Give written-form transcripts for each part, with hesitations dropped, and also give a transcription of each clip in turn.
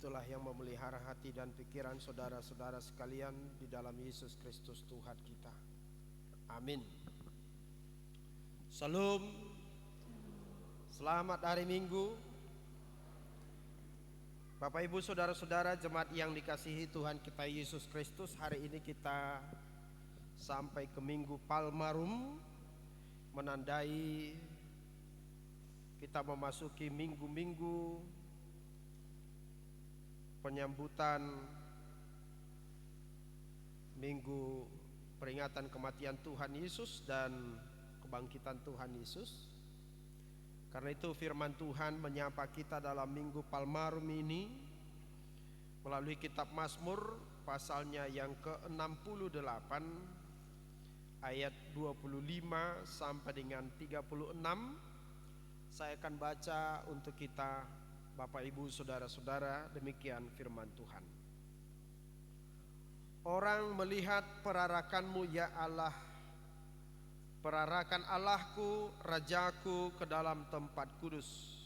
Itulah yang memelihara hati dan pikiran saudara-saudara sekalian di dalam Yesus Kristus Tuhan kita. Amin. Salam. Selamat hari Minggu. Bapak Ibu saudara-saudara jemaat yang dikasihi Tuhan kita Yesus Kristus, hari ini kita sampai ke Minggu Palmarum, menandai kita memasuki minggu-minggu penyambutan minggu peringatan kematian Tuhan Yesus dan kebangkitan Tuhan Yesus. Karena itu firman Tuhan menyapa kita dalam minggu Palmarum ini melalui kitab Mazmur pasalnya yang ke-68 ayat 25 sampai dengan 36. Saya akan baca untuk kita Bapak Ibu saudara-saudara, demikian firman Tuhan. Orang melihat perarakanmu ya Allah, perarakan Allahku, Rajaku ke dalam tempat kudus.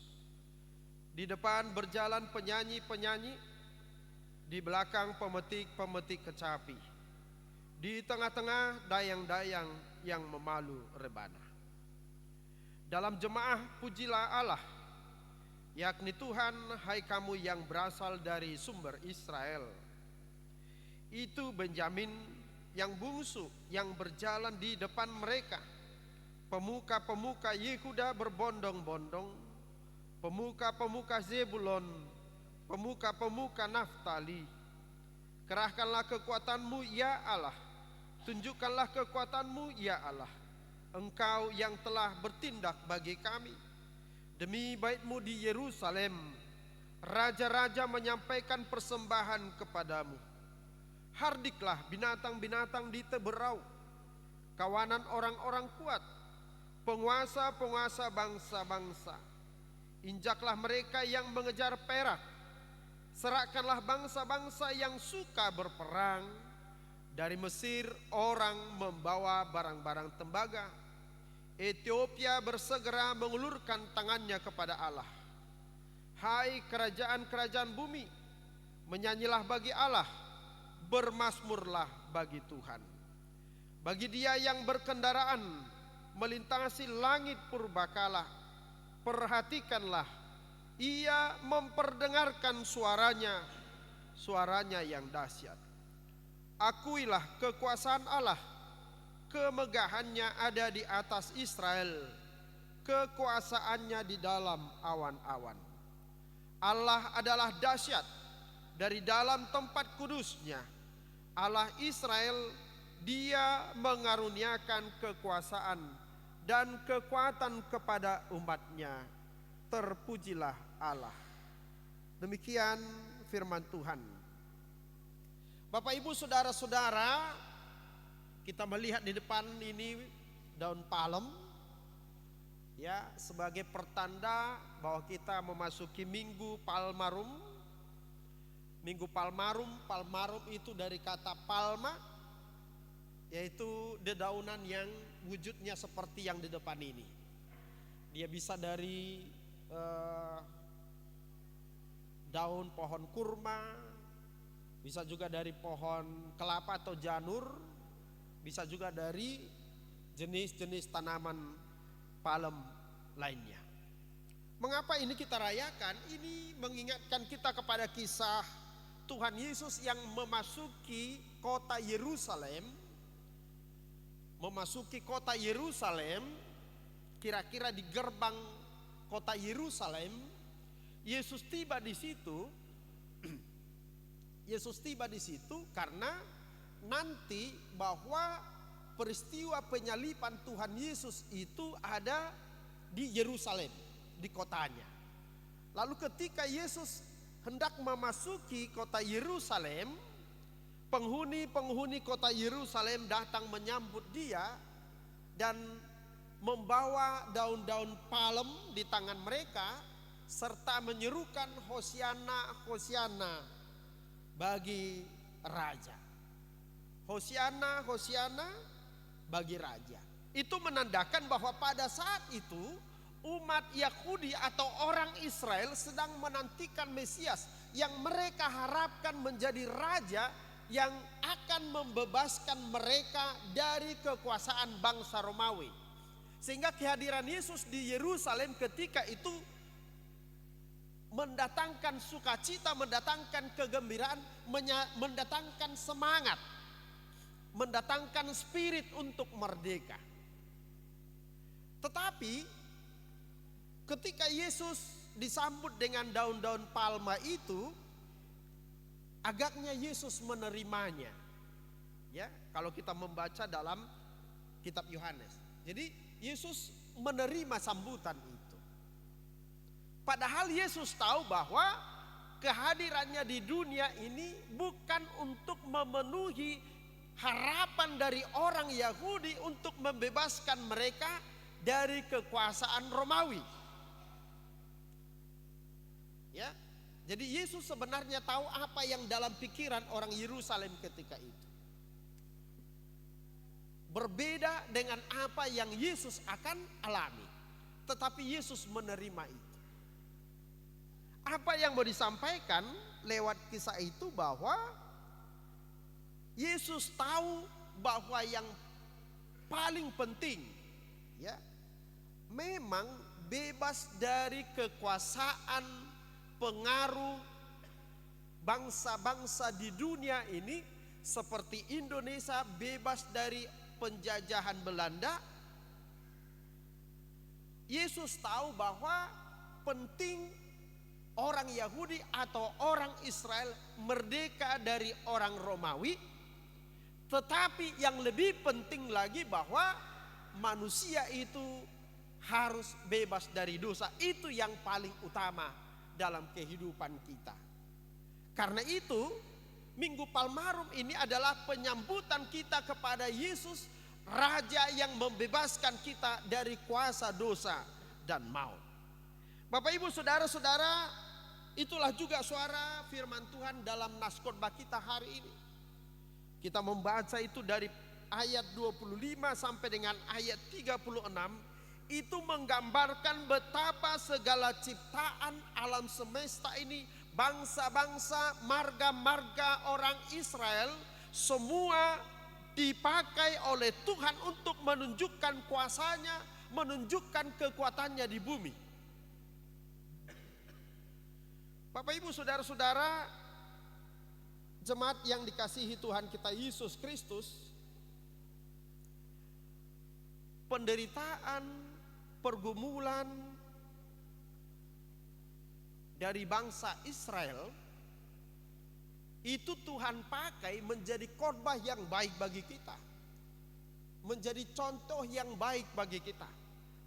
Di depan berjalan penyanyi-penyanyi, di belakang pemetik-pemetik kecapi, di tengah-tengah dayang-dayang yang memalu rebana. Dalam jemaah pujilah Allah, yakni Tuhan, hai kamu yang berasal dari sumber Israel. Itu Benjamin yang bungsu yang berjalan di depan mereka. Pemuka-pemuka Yehuda berbondong-bondong, pemuka-pemuka Zebulon, pemuka-pemuka Naftali. Kerahkanlah kekuatanmu ya Allah, tunjukkanlah kekuatanmu ya Allah. Engkau yang telah bertindak bagi kami. Demi bait-Mu di Yerusalem, raja-raja menyampaikan persembahan kepadamu. Hardiklah binatang-binatang di teberau, kawanan orang-orang kuat, penguasa-penguasa bangsa-bangsa. Injaklah mereka yang mengejar perak, serahkanlah bangsa-bangsa yang suka berperang. Dari Mesir orang membawa barang-barang tembaga. Ethiopia bersegera mengulurkan tangannya kepada Allah. Hai kerajaan-kerajaan bumi, menyanyilah bagi Allah, bermazmurlah bagi Tuhan. Bagi Dia yang berkendaraan melintasi langit purbakala, perhatikanlah, Ia memperdengarkan suaranya, suaranya yang dahsyat. Akuilah kekuasaan Allah, kemegahannya ada di atas Israel, kekuasaannya di dalam awan-awan. Allah adalah dahsyat dari dalam tempat kudusnya. Allah Israel, Dia mengaruniakan kekuasaan dan kekuatan kepada umatnya. Terpujilah Allah. Demikian firman Tuhan. Bapak Ibu saudara-saudara, kita melihat di depan ini daun palem, ya, sebagai pertanda bahwa kita memasuki Minggu Palmarum. Minggu Palmarum, Palmarum itu dari kata palma, yaitu dedaunan yang wujudnya seperti yang di depan ini. Dia bisa dari daun pohon kurma, bisa juga dari pohon kelapa atau janur, bisa juga dari jenis-jenis tanaman palem lainnya. Mengapa ini kita rayakan? Ini mengingatkan kita kepada kisah Tuhan Yesus yang memasuki kota Yerusalem. Memasuki kota Yerusalem, kira-kira di gerbang kota Yerusalem, Yesus tiba di situ. Yesus tiba di situ karena nanti bahwa peristiwa penyaliban Tuhan Yesus itu ada di Yerusalem, di kotanya. Lalu ketika Yesus hendak memasuki kota Yerusalem, penghuni-penghuni kota Yerusalem datang menyambut Dia dan membawa daun-daun palem di tangan mereka serta menyerukan Hosiana, Hosiana bagi Raja. Hosiana, Hosiana bagi Raja. Itu menandakan bahwa pada saat itu umat Yahudi atau orang Israel sedang menantikan Mesias yang mereka harapkan menjadi raja yang akan membebaskan mereka dari kekuasaan bangsa Romawi. Sehingga kehadiran Yesus di Yerusalem ketika itu mendatangkan sukacita, mendatangkan kegembiraan, mendatangkan semangat, mendatangkan spirit untuk merdeka. Tetapi ketika Yesus disambut dengan daun-daun palma itu, agaknya Yesus menerimanya. Ya, kalau kita membaca dalam kitab Yohanes. Jadi Yesus menerima sambutan itu. Padahal Yesus tahu bahwa kehadirannya di dunia ini bukan untuk memenuhi harapan dari orang Yahudi untuk membebaskan mereka dari kekuasaan Romawi. Ya, jadi Yesus sebenarnya tahu apa yang dalam pikiran orang Yerusalem ketika itu. Berbeda dengan apa yang Yesus akan alami. Tetapi Yesus menerima itu. Apa yang mau disampaikan lewat kisah itu bahwa Yesus tahu bahwa yang paling penting, ya, memang bebas dari kekuasaan pengaruh bangsa-bangsa di dunia ini, seperti Indonesia bebas dari penjajahan Belanda. Yesus tahu bahwa penting orang Yahudi atau orang Israel merdeka dari orang Romawi. Tetapi yang lebih penting lagi bahwa manusia itu harus bebas dari dosa. Itu yang paling utama dalam kehidupan kita. Karena itu Minggu Palmarum ini adalah penyambutan kita kepada Yesus, Raja yang membebaskan kita dari kuasa dosa dan maut. Bapak Ibu saudara-saudara, itulah juga suara firman Tuhan dalam Naskotbah kita hari ini. Kita membaca itu dari ayat 25 sampai dengan ayat 36. Itu menggambarkan betapa segala ciptaan alam semesta ini, bangsa-bangsa, marga-marga orang Israel, semua dipakai oleh Tuhan untuk menunjukkan kuasanya, menunjukkan kekuatannya di bumi. Bapak Ibu saudara-saudara, jemaat yang dikasihi Tuhan kita Yesus Kristus, penderitaan, pergumulan dari bangsa Israel itu Tuhan pakai menjadi khotbah yang baik bagi kita, menjadi contoh yang baik bagi kita,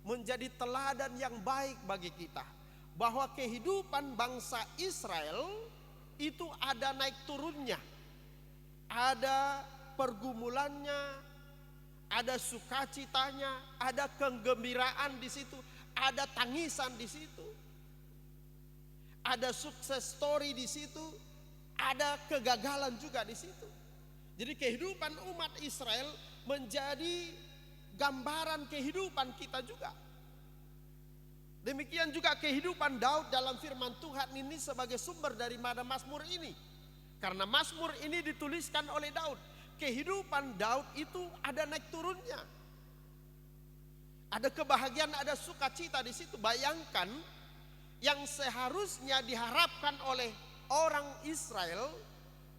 menjadi teladan yang baik bagi kita, bahwa kehidupan bangsa Israel itu ada naik turunnya, ada pergumulannya, ada sukacitanya, ada kegembiraan di situ, ada tangisan di situ, ada sukses story di situ, ada kegagalan juga di situ. Jadi kehidupan umat Israel menjadi gambaran kehidupan kita juga. Demikian juga kehidupan Daud dalam firman Tuhan ini sebagai sumber daripada Mazmur ini. Karena Mazmur ini dituliskan oleh Daud. Kehidupan Daud itu ada naik turunnya. Ada kebahagiaan, ada sukacita di situ. Bayangkan yang seharusnya diharapkan oleh orang Israel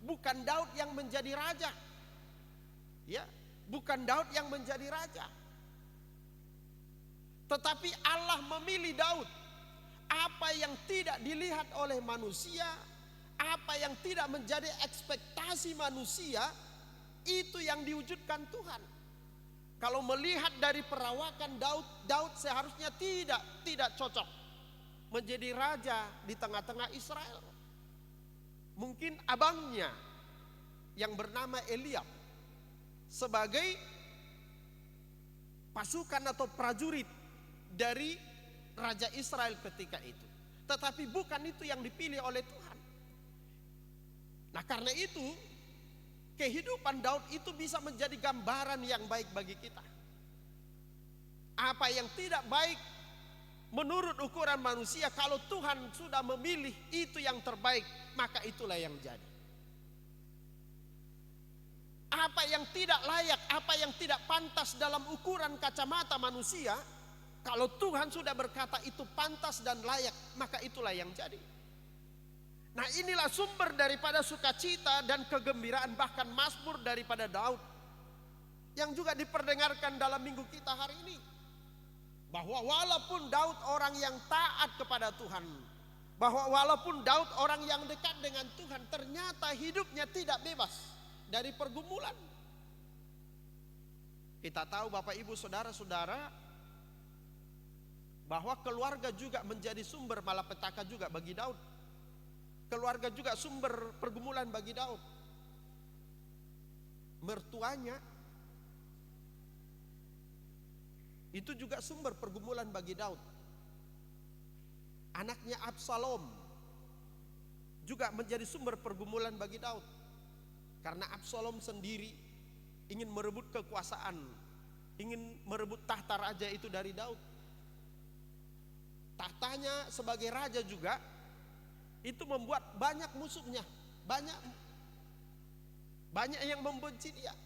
bukan Daud yang menjadi raja. Ya, bukan Daud yang menjadi raja. Tetapi Allah memilih Daud. Apa yang tidak dilihat oleh manusia, apa yang tidak menjadi ekspektasi manusia, itu yang diwujudkan Tuhan. Kalau melihat dari perawakan Daud seharusnya tidak cocok menjadi raja di tengah-tengah Israel. Mungkin abangnya yang bernama Eliab sebagai pasukan atau prajurit dari raja Israel ketika itu. Tetapi bukan itu yang dipilih oleh Tuhan. Nah, karena itu kehidupan Daud itu bisa menjadi gambaran yang baik bagi kita. Apa yang tidak baik menurut ukuran manusia. Kalau Tuhan sudah memilih itu yang terbaik, maka itulah yang jadi. Apa yang tidak layak, apa yang tidak pantas dalam ukuran kacamata manusia, kalau Tuhan sudah berkata itu pantas dan layak, maka itulah yang jadi. Nah, inilah sumber daripada sukacita dan kegembiraan, bahkan mazmur daripada Daud yang juga diperdengarkan dalam minggu kita hari ini. Bahwa walaupun Daud orang yang taat kepada Tuhan, bahwa walaupun Daud orang yang dekat dengan Tuhan, ternyata hidupnya tidak bebas dari pergumulan. Kita tahu Bapak Ibu Saudara-saudara, bahwa keluarga juga menjadi sumber malapetaka juga bagi Daud. Keluarga juga sumber pergumulan bagi Daud. Mertuanya itu juga sumber pergumulan bagi Daud. Anaknya Absalom juga menjadi sumber pergumulan bagi Daud. Karena Absalom sendiri ingin merebut kekuasaan, ingin merebut tahta raja itu dari Daud. Tahtanya sebagai raja juga itu membuat banyak musuhnya, banyak yang membenci dia.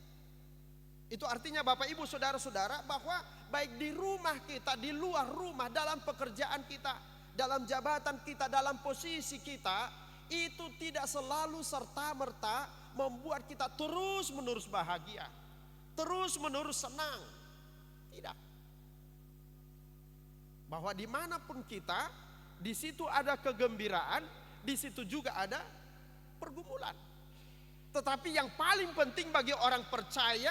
Itu artinya Bapak Ibu Saudara-saudara, bahwa baik di rumah kita, di luar rumah, dalam pekerjaan kita, dalam jabatan kita, dalam posisi kita, itu tidak selalu serta-merta membuat kita terus-menerus bahagia, terus-menerus senang. Tidak. Bahwa dimanapun kita, di situ ada kegembiraan, di situ juga ada pergumulan. Tetapi yang paling penting bagi orang percaya,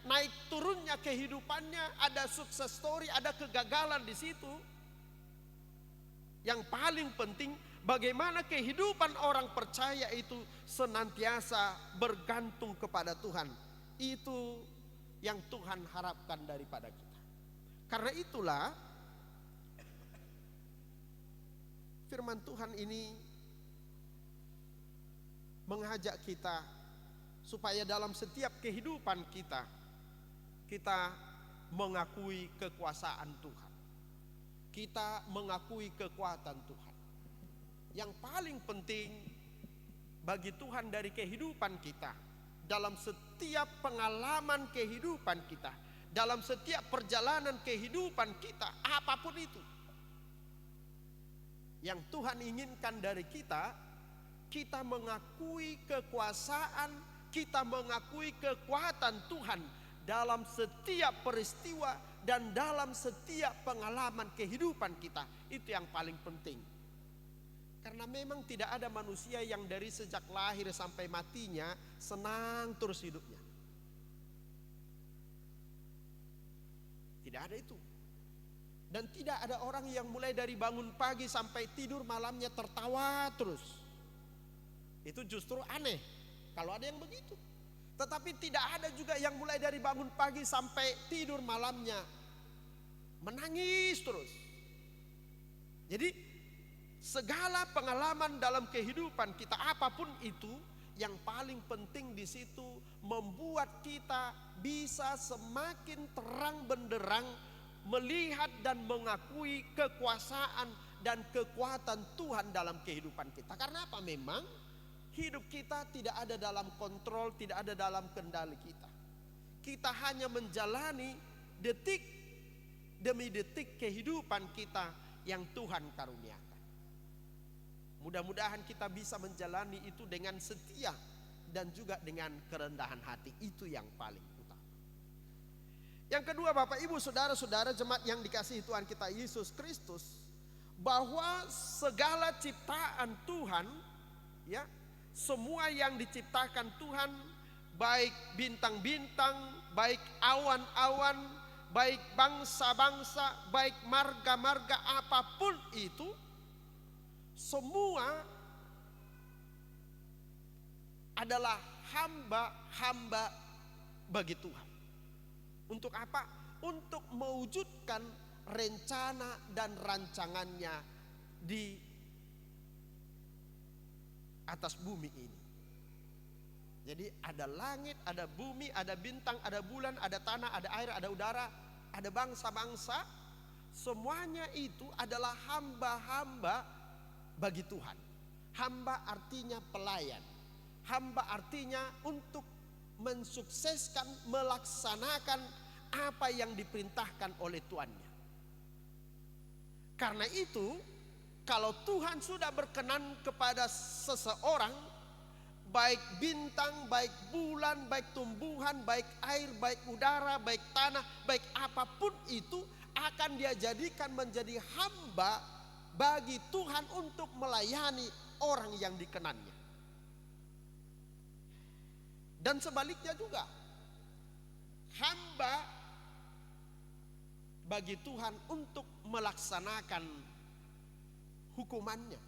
naik turunnya kehidupannya, ada sukses story, ada kegagalan di situ. Yang paling penting bagaimana kehidupan orang percaya itu senantiasa bergantung kepada Tuhan. Itu yang Tuhan harapkan daripada kita. Karena itulah firman Tuhan ini mengajak kita supaya dalam setiap kehidupan kita, kita mengakui kekuasaan Tuhan. Kita mengakui kekuatan Tuhan. Yang paling penting bagi Tuhan dari kehidupan kita, dalam setiap pengalaman kehidupan kita, dalam setiap perjalanan kehidupan kita, apapun itu, yang Tuhan inginkan dari kita, kita mengakui kekuasaan, kita mengakui kekuatan Tuhan dalam setiap peristiwa dan dalam setiap pengalaman kehidupan kita. Itu yang paling penting. Karena memang tidak ada manusia yang dari sejak lahir sampai matinya senang terus hidupnya. Tidak ada itu. Dan tidak ada orang yang mulai dari bangun pagi sampai tidur malamnya tertawa terus. Itu justru aneh kalau ada yang begitu. Tetapi tidak ada juga yang mulai dari bangun pagi sampai tidur malamnya menangis terus. Jadi segala pengalaman dalam kehidupan kita apapun itu, yang paling penting di situ membuat kita bisa semakin terang benderang melihat dan mengakui kekuasaan dan kekuatan Tuhan dalam kehidupan kita. Karena apa? Memang hidup kita tidak ada dalam kontrol, tidak ada dalam kendali kita. Kita hanya menjalani detik demi detik kehidupan kita yang Tuhan karuniakan. Mudah-mudahan kita bisa menjalani itu dengan setia dan juga dengan kerendahan hati. Itu yang paling utama. Yang kedua, Bapak Ibu Saudara-saudara jemaat yang dikasihi Tuhan kita Yesus Kristus, bahwa segala ciptaan Tuhan, ya, semua yang diciptakan Tuhan, baik bintang-bintang, baik awan-awan, baik bangsa-bangsa, baik marga-marga, apapun itu, semua adalah hamba-hamba bagi Tuhan. Untuk apa? Untuk mewujudkan rencana dan rancangannya di atas bumi ini. Jadi ada langit, ada bumi, ada bintang, ada bulan, ada tanah, ada air, ada udara, ada bangsa-bangsa. semuanya itu adalah hamba-hamba bagi Tuhan. Hamba artinya pelayan. Hamba artinya untuk mensukseskan, melaksanakan apa yang diperintahkan oleh tuannya. Karena itu, kalau Tuhan sudah berkenan kepada seseorang, baik bintang, baik bulan, baik tumbuhan, baik air, baik udara, baik tanah, baik apapun itu akan dia jadikan menjadi hamba bagi Tuhan untuk melayani orang yang dikenannya. Dan sebaliknya juga, hamba bagi Tuhan untuk melaksanakan hukumannya.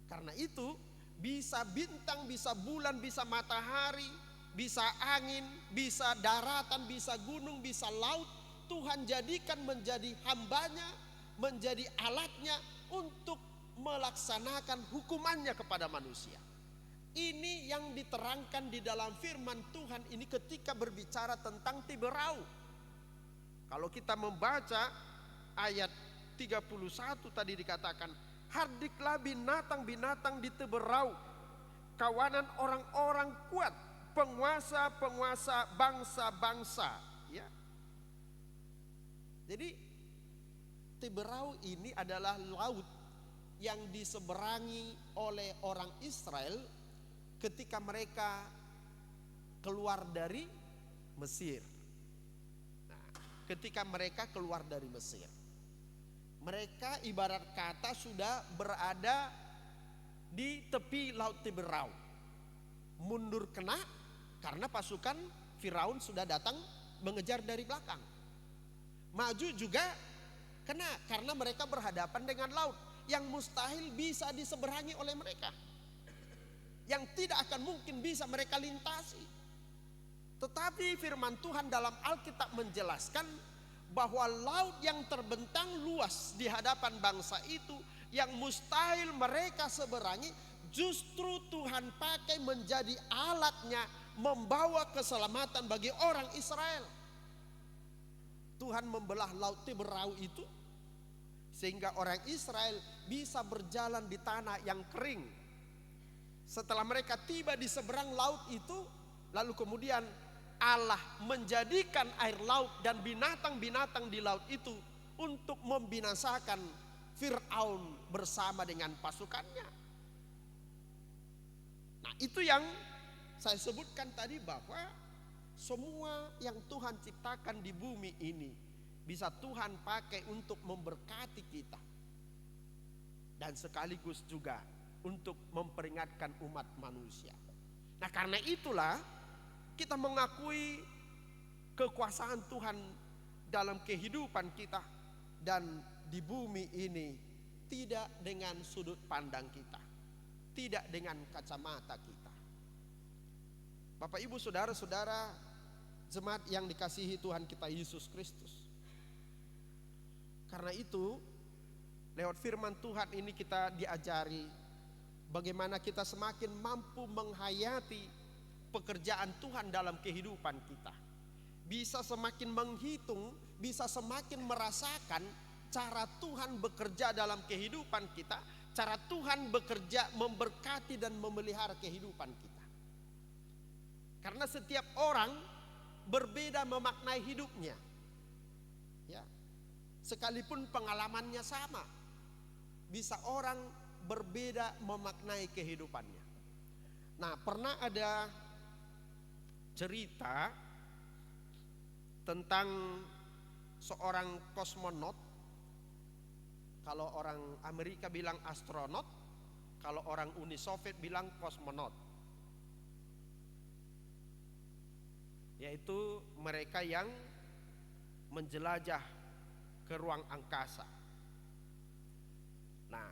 Karena itu, bisa bintang, bisa bulan, bisa matahari, bisa angin, bisa daratan, bisa gunung, bisa laut. Tuhan jadikan menjadi hambanya, menjadi alatnya untuk melaksanakan hukumannya kepada manusia. Ini yang diterangkan di dalam firman Tuhan ini ketika berbicara tentang Tiberau. Kalau kita membaca ayat 31 tadi dikatakan, hardiklah binatang-binatang di Tiberau, kawanan orang-orang kuat, penguasa-penguasa bangsa-bangsa. Ya. Jadi Tiberau ini adalah laut yang diseberangi oleh orang Israel ketika mereka keluar dari Mesir. Nah, ketika mereka keluar dari Mesir, mereka ibarat kata sudah berada di tepi laut Tiberau. Mundur kena karena pasukan Firaun sudah datang mengejar dari belakang. Maju juga kena karena mereka berhadapan dengan laut yang mustahil bisa diseberangi oleh mereka, yang tidak akan mungkin bisa mereka lintasi. Tetapi firman Tuhan dalam Alkitab menjelaskan bahwa laut yang terbentang luas di hadapan bangsa itu, yang mustahil mereka seberangi, justru Tuhan pakai menjadi alatnya membawa keselamatan bagi orang Israel. Tuhan membelah laut Tiberau itu sehingga orang Israel bisa berjalan di tanah yang kering. Setelah mereka tiba di seberang laut itu, lalu kemudian Allah menjadikan air laut dan binatang-binatang di laut itu untuk membinasakan Fir'aun bersama dengan pasukannya. Nah, itu yang saya sebutkan tadi, bahwa semua yang Tuhan ciptakan di bumi ini bisa Tuhan pakai untuk memberkati kita, dan sekaligus juga untuk memperingatkan umat manusia. Nah, karena itulah kita mengakui kekuasaan Tuhan dalam kehidupan kita dan di bumi ini, tidak dengan sudut pandang kita, tidak dengan kacamata kita. Bapak, Ibu, saudara-saudara, jemaat yang dikasihi Tuhan kita Yesus Kristus. Karena itu, lewat firman Tuhan ini kita diajari bagaimana kita semakin mampu menghayati pekerjaan Tuhan dalam kehidupan kita. Bisa semakin menghitung, bisa semakin merasakan cara Tuhan bekerja dalam kehidupan kita, cara Tuhan bekerja memberkati dan memelihara kehidupan kita. Karena setiap orang berbeda memaknai hidupnya. Ya. Sekalipun pengalamannya sama, bisa orang berbeda memaknai kehidupannya. Nah, pernah ada cerita tentang seorang kosmonot. Kalau orang Amerika bilang astronot, kalau orang Uni Soviet bilang kosmonot. Yaitu mereka yang menjelajah ke ruang angkasa. Nah,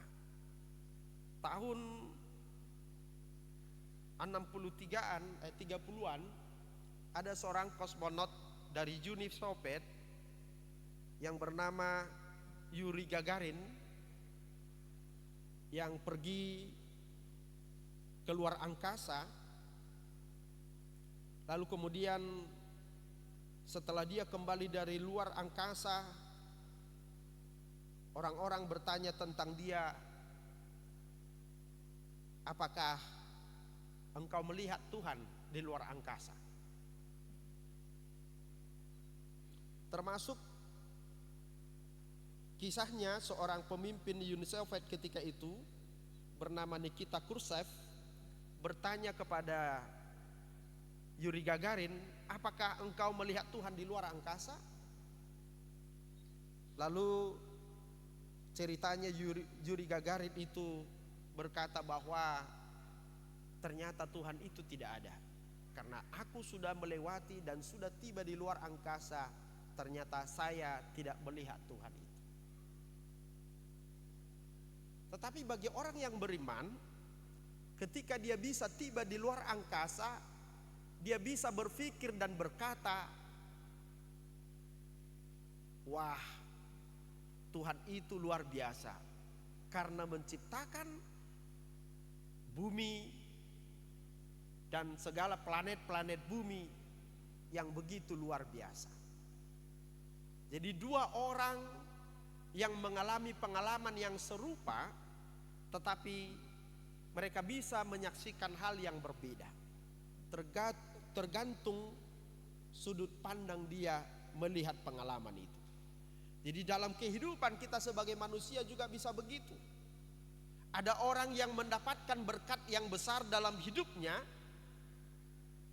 tahun 30-an ada seorang kosmonot dari Uni Soviet yang bernama Yuri Gagarin yang pergi ke luar angkasa. Lalu kemudian setelah dia kembali dari luar angkasa, Orang-orang bertanya tentang dia, apakah engkau melihat Tuhan di luar angkasa? Termasuk kisahnya seorang pemimpin Uni Soviet ketika itu bernama Nikita Khrushchev bertanya kepada Yuri Gagarin, apakah engkau melihat Tuhan di luar angkasa? Lalu ceritanya Yuri Gagarin itu berkata bahwa ternyata Tuhan itu tidak ada. Karena aku sudah melewati dan sudah tiba di luar angkasa, ternyata saya tidak melihat Tuhan itu. Tetapi bagi orang yang beriman, ketika dia bisa tiba di luar angkasa, dia bisa berpikir dan berkata, wah, Tuhan itu luar biasa karena menciptakan bumi dan segala planet-planet bumi yang begitu luar biasa. Jadi dua orang yang mengalami pengalaman yang serupa, tetapi mereka bisa menyaksikan hal yang berbeda. Tergantung sudut pandang dia melihat pengalaman itu. Jadi dalam kehidupan kita sebagai manusia juga bisa begitu. Ada orang yang mendapatkan berkat yang besar dalam hidupnya,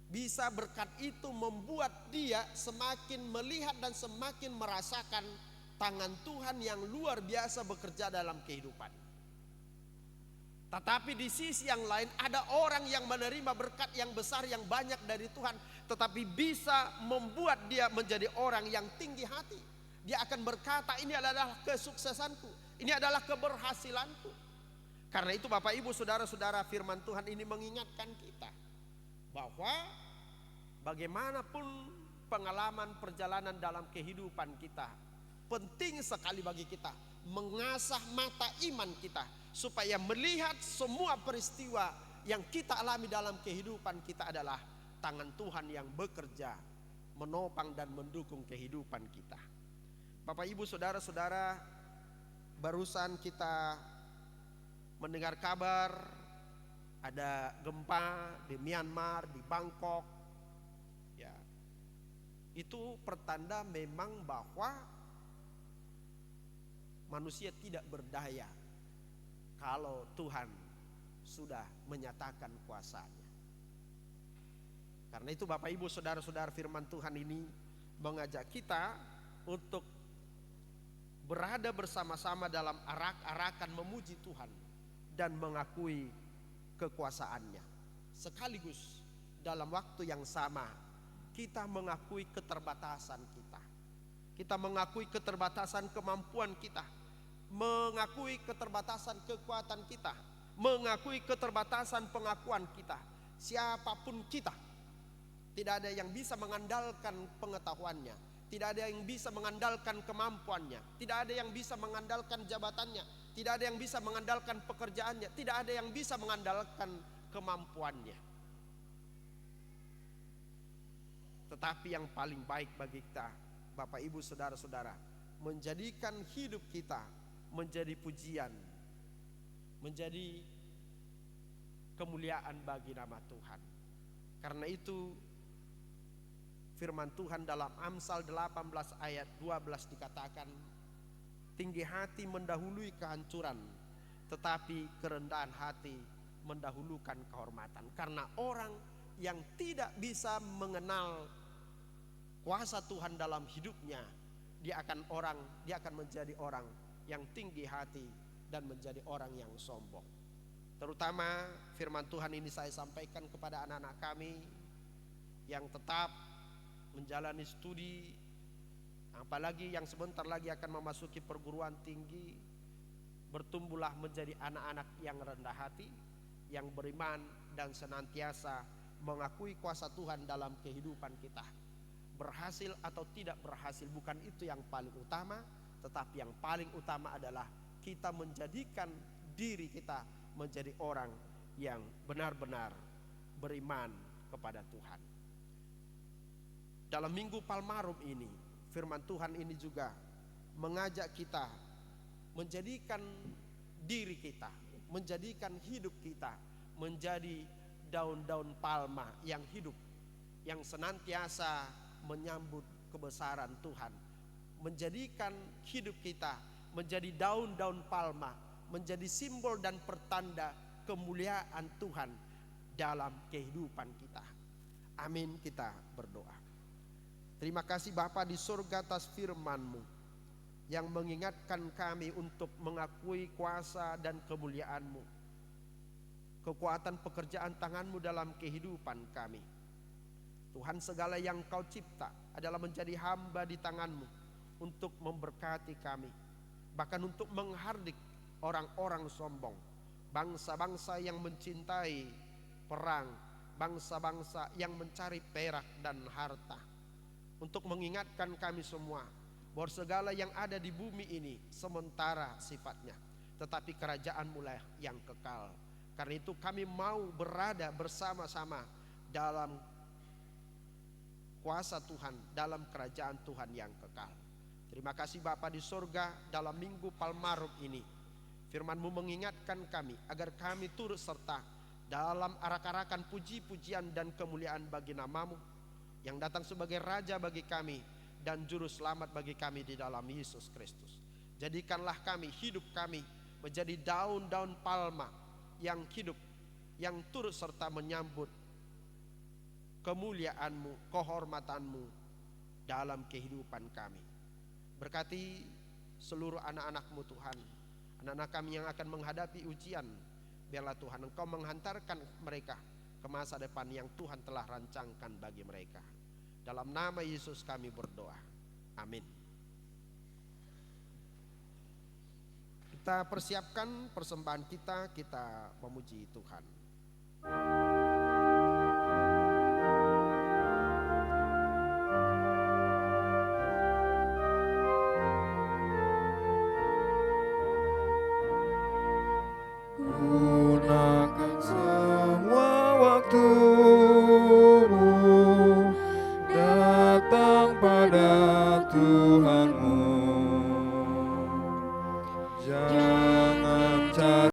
bisa berkat itu membuat dia semakin melihat dan semakin merasakan tangan Tuhan yang luar biasa bekerja dalam kehidupan. Tetapi di sisi yang lain ada orang yang menerima berkat yang besar yang banyak dari Tuhan, tetapi bisa membuat dia menjadi orang yang tinggi hati. Dia akan berkata, ini adalah kesuksesanku, ini adalah keberhasilanku. Karena itu Bapak Ibu Saudara-saudara, firman Tuhan ini mengingatkan kita bahwa bagaimanapun pengalaman perjalanan dalam kehidupan kita, penting sekali bagi kita mengasah mata iman kita supaya melihat semua peristiwa yang kita alami dalam kehidupan kita adalah tangan Tuhan yang bekerja menopang dan mendukung kehidupan kita. Bapak Ibu Saudara-saudara, barusan kita mendengar kabar ada gempa di Myanmar, di Bangkok. Ya, itu pertanda memang bahwa manusia tidak berdaya kalau Tuhan sudah menyatakan kuasanya. Karena itu Bapak Ibu Saudara-saudara, firman Tuhan ini mengajak kita untuk berada bersama-sama dalam arak-arakan memuji Tuhan dan mengakui kekuasaannya. Sekaligus dalam waktu yang sama kita mengakui keterbatasan kita. Kita mengakui keterbatasan kemampuan kita, mengakui keterbatasan kekuatan kita, mengakui keterbatasan pengakuan kita. Siapapun kita, tidak ada yang bisa mengandalkan pengetahuannya, tidak ada yang bisa mengandalkan kemampuannya, tidak ada yang bisa mengandalkan jabatannya, tidak ada yang bisa mengandalkan pekerjaannya, tidak ada yang bisa mengandalkan kemampuannya. Tetapi yang paling baik bagi kita, Bapak Ibu Saudara-saudara, menjadikan hidup kita menjadi pujian, menjadi kemuliaan bagi nama Tuhan. Karena itu firman Tuhan dalam Amsal 18 ayat 12 dikatakan, tinggi hati mendahului kehancuran, tetapi kerendahan hati mendahulukan kehormatan. Karena orang yang tidak bisa mengenal kuasa Tuhan dalam hidupnya, dia akan menjadi orang yang tinggi hati dan menjadi orang yang sombong. Terutama firman Tuhan ini saya sampaikan kepada anak-anak kami yang tetap menjalani studi, apalagi yang sebentar lagi akan memasuki perguruan tinggi. Bertumbuhlah menjadi anak-anak yang rendah hati, yang beriman dan senantiasa mengakui kuasa Tuhan dalam kehidupan kita. Berhasil atau tidak berhasil bukan itu yang paling utama, tetapi yang paling utama adalah kita menjadikan diri kita menjadi orang yang benar-benar beriman kepada Tuhan. Dalam Minggu Palmarum ini, firman Tuhan ini juga mengajak kita menjadikan diri kita, menjadikan hidup kita menjadi daun-daun palma yang hidup, yang senantiasa menyambut kebesaran Tuhan. Menjadikan hidup kita menjadi daun-daun palma, menjadi simbol dan pertanda kemuliaan Tuhan dalam kehidupan kita. Amin, kita berdoa. Terima kasih Bapa di surga atas firman-Mu yang mengingatkan kami untuk mengakui kuasa dan kemuliaan-Mu, kekuatan pekerjaan tangan-Mu dalam kehidupan kami. Tuhan, segala yang Kau cipta adalah menjadi hamba di tangan-Mu untuk memberkati kami, bahkan untuk menghardik orang-orang sombong, bangsa-bangsa yang mencintai perang, bangsa-bangsa yang mencari perak dan harta, untuk mengingatkan kami semua bahwa segala yang ada di bumi ini sementara sifatnya, tetapi kerajaan-Mu lah yang kekal. Karena itu kami mau berada bersama-sama dalam kuasa Tuhan, dalam kerajaan Tuhan yang kekal. Terima kasih Bapa di surga, dalam minggu Palmarum ini firman-Mu mengingatkan kami agar kami turut serta dalam arak-arakan puji-pujian dan kemuliaan bagi nama-Mu yang datang sebagai Raja bagi kami dan Juru Selamat bagi kami di dalam Yesus Kristus. Jadikanlah kami, hidup kami menjadi daun-daun palma yang hidup, yang turut serta menyambut kemuliaan-Mu, kehormatan-Mu dalam kehidupan kami. Berkati seluruh anak-anak-Mu Tuhan, anak-anak kami yang akan menghadapi ujian. Biarlah Tuhan Engkau menghantarkan mereka ke masa depan yang Tuhan telah rancangkan bagi mereka. Dalam nama Yesus kami berdoa. Amin. Kita persiapkan persembahan kita, kita memuji Tuhan. Oh